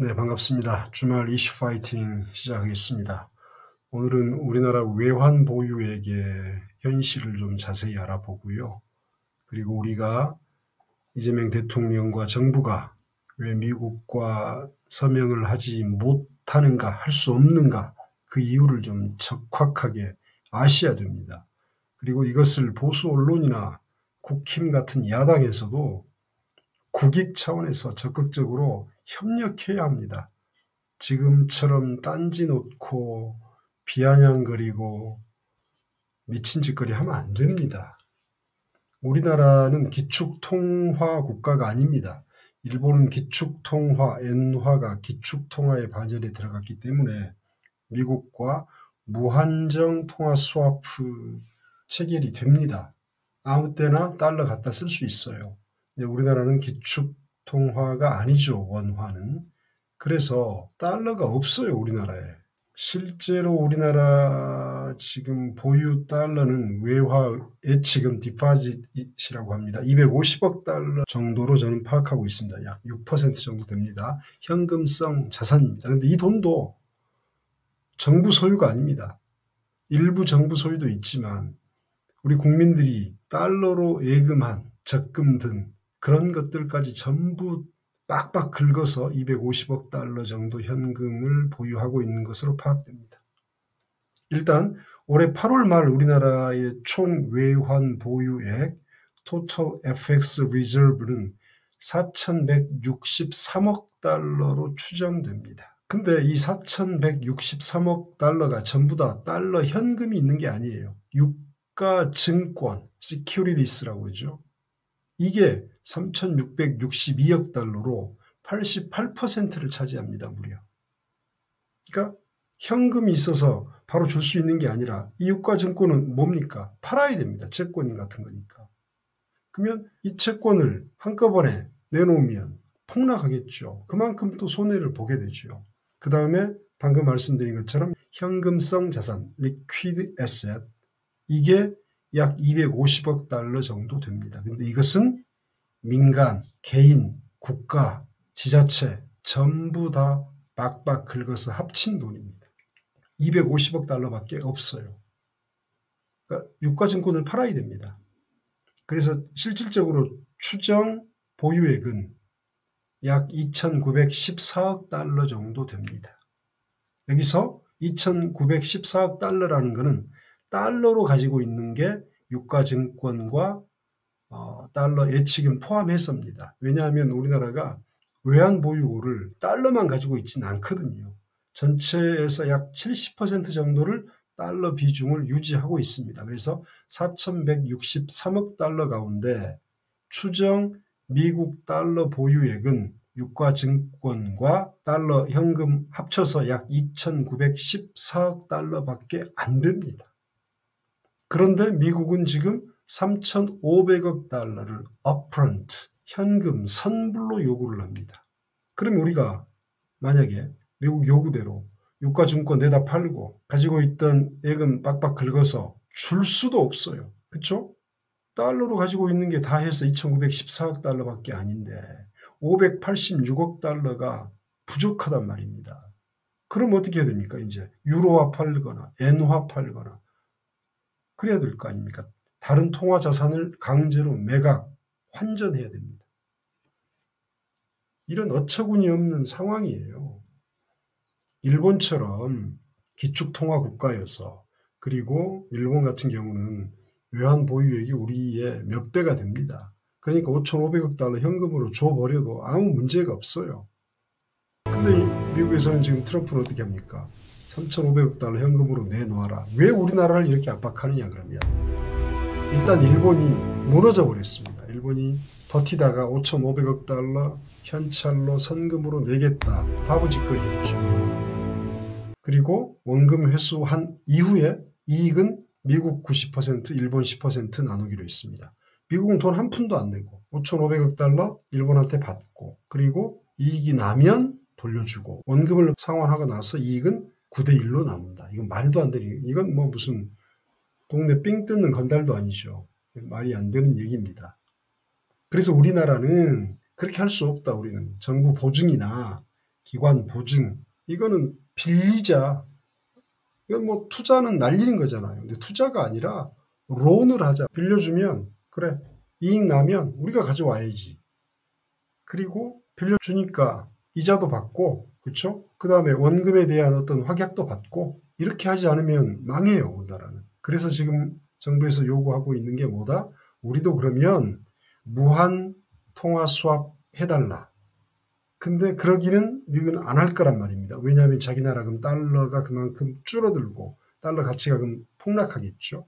네, 반갑습니다. 주말 이슈 파이팅 시작하겠습니다. 오늘은 우리나라 외환 보유액의 현실을 좀 자세히 알아보고요. 그리고 우리가 이재명 대통령과 정부가 왜 미국과 서명을 하지 못하는가, 할 수 없는가, 그 이유를 좀 적확하게 아셔야 됩니다. 그리고 이것을 보수 언론이나 국힘 같은 야당에서도 국익 차원에서 적극적으로 협력해야 합니다. 지금처럼 딴지 놓고 비아냥거리고 미친 짓거리 하면 안 됩니다. 우리나라는 기축통화 국가가 아닙니다. 일본은 기축통화, 엔화가 기축통화의 반열에 들어갔기 때문에 미국과 무한정 통화 스와프 체결이 됩니다. 아무 때나 달러 갖다 쓸 수 있어요. 근데 우리나라는 기축통화가 아니죠, 원화는. 그래서 달러가 없어요, 우리나라에. 실제로 우리나라 지금 보유 달러는 외화에 지금 디파짓이라고 합니다. 250억 달러 정도로 저는 파악하고 있습니다. 약 6% 정도 됩니다. 현금성 자산입니다. 근데 이 돈도 정부 소유가 아닙니다. 일부 정부 소유도 있지만 우리 국민들이 달러로 예금한 적금 등 그런 것들까지 전부 빡빡 긁어서 250억 달러 정도 현금을 보유하고 있는 것으로 파악됩니다. 일단 올해 8월 말 우리나라의 총 외환 보유액 Total FX Reserve는 4,163억 달러로 추정됩니다. 근데 이 4,163억 달러가 전부 다 달러 현금이 있는 게 아니에요. 유가 증권, Securities라고 그러죠. 이게 3,662억 달러로 88%를 차지합니다, 무려. 그러니까 현금이 있어서 바로 줄 수 있는 게 아니라 이 유가증권은 뭡니까? 팔아야 됩니다. 채권 같은 거니까. 그러면 이 채권을 한꺼번에 내놓으면 폭락하겠죠. 그만큼 또 손해를 보게 되죠. 그 다음에 방금 말씀드린 것처럼 현금성 자산, liquid asset, 이게 약 250억 달러 정도 됩니다. 근데 이것은 민간, 개인, 국가, 지자체 전부 다 빡빡 긁어서 합친 돈입니다. 250억 달러밖에 없어요. 그러니까 유가증권을 팔아야 됩니다. 그래서 실질적으로 추정 보유액은 약 2,914억 달러 정도 됩니다. 여기서 2,914억 달러라는 것은 달러로 가지고 있는 게 유가증권과 달러 예치금 포함해서입니다. 왜냐하면 우리나라가 외환 보유고를 달러만 가지고 있지는 않거든요. 전체에서 약 70% 정도를 달러 비중을 유지하고 있습니다. 그래서 4,163억 달러 가운데 추정 미국 달러 보유액은 유가증권과 달러 현금 합쳐서 약 2,914억 달러밖에 안 됩니다. 그런데 미국은 지금 3,500억 달러를 upfront, 현금, 선불로 요구를 합니다. 그럼 우리가 만약에 미국 요구대로 유가증권 내다 팔고 가지고 있던 예금 빡빡 긁어서 줄 수도 없어요. 그렇죠? 달러로 가지고 있는 게 다 해서 2,914억 달러밖에 아닌데 586억 달러가 부족하단 말입니다. 그럼 어떻게 해야 됩니까? 이제 유로화 팔거나 엔화 팔거나 그래야 될 거 아닙니까? 다른 통화 자산을 강제로 매각, 환전해야 됩니다. 이런 어처구니 없는 상황이에요. 일본처럼 기축통화 국가여서, 그리고 일본 같은 경우는 외환 보유액이 우리의 몇 배가 됩니다. 그러니까 5,500억 달러 현금으로 줘버려도 아무 문제가 없어요. 근데 미국에서는 지금 트럼프는 어떻게 합니까? 3,500억 달러 현금으로 내놔라. 왜 우리나라를 이렇게 압박하느냐 그러면 일단 일본이 무너져 버렸습니다. 일본이 버티다가 5,500억 달러 현찰로 선금으로 내겠다. 바보짓거리 했죠. 그리고 원금 회수한 이후에 이익은 미국 90%, 일본 10% 나누기로 했습니다. 미국은 돈 한 푼도 안 내고 5,500억 달러 일본한테 받고, 그리고 이익이 나면 돌려주고, 원금을 상환하고 나서 이익은 9대1로 나눈다. 이건 말도 안 되는, 이건 뭐 무슨 동네 삥 뜯는 건달도 아니죠. 말이 안 되는 얘기입니다. 그래서 우리나라는 그렇게 할 수 없다. 우리는 정부 보증이나 기관 보증, 이거는 빌리자. 이건 뭐 투자는 날리는 거잖아요. 근데 투자가 아니라 론을 하자. 빌려주면 그래, 이익 나면 우리가 가져와야지. 그리고 빌려주니까 이자도 받고, 그렇죠? 그 다음에 원금에 대한 어떤 확약도 받고, 이렇게 하지 않으면 망해요, 우리나라는. 그래서 지금 정부에서 요구하고 있는 게 뭐다? 우리도 그러면 무한 통화 수합 해달라. 근데 그러기는 미국은 안 할 거란 말입니다. 왜냐하면 자기 나라 그럼 달러가 그만큼 줄어들고 달러 가치가 그럼 폭락하겠죠.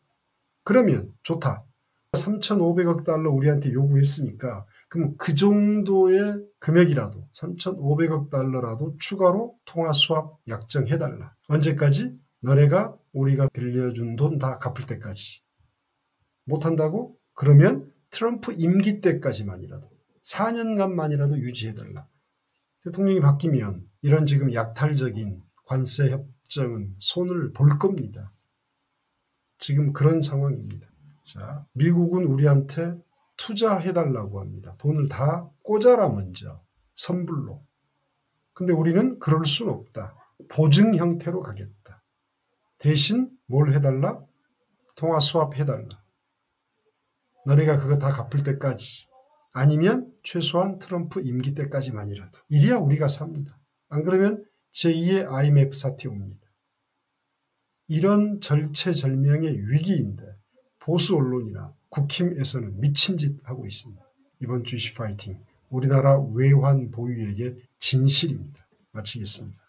그러면 좋다. 3,500억 달러 우리한테 요구했으니까 그럼 그 정도의 금액이라도 3,500억 달러라도 추가로 통화 수합 약정해달라. 언제까지? 너네가 우리가 빌려준 돈 다 갚을 때까지. 못한다고? 그러면 트럼프 임기 때까지만이라도 4년간만이라도 유지해달라. 대통령이 바뀌면 이런 지금 약탈적인 관세 협정은 손을 볼 겁니다. 지금 그런 상황입니다. 자, 미국은 우리한테 투자해달라고 합니다. 돈을 다 꽂아라 먼저, 선불로. 근데 우리는 그럴 순 없다. 보증 형태로 가겠다. 대신 뭘 해달라? 통화 수합 해달라. 너네가 그거 다 갚을 때까지. 아니면 최소한 트럼프 임기 때까지만이라도. 이래야 우리가 삽니다. 안 그러면 제2의 IMF 사태 옵니다. 이런 절체절명의 위기인데 보수 언론이나 국힘에서는 미친 짓 하고 있습니다. 이번 주 이슈 파이팅, 우리나라 외환 보유액의 진실입니다. 마치겠습니다.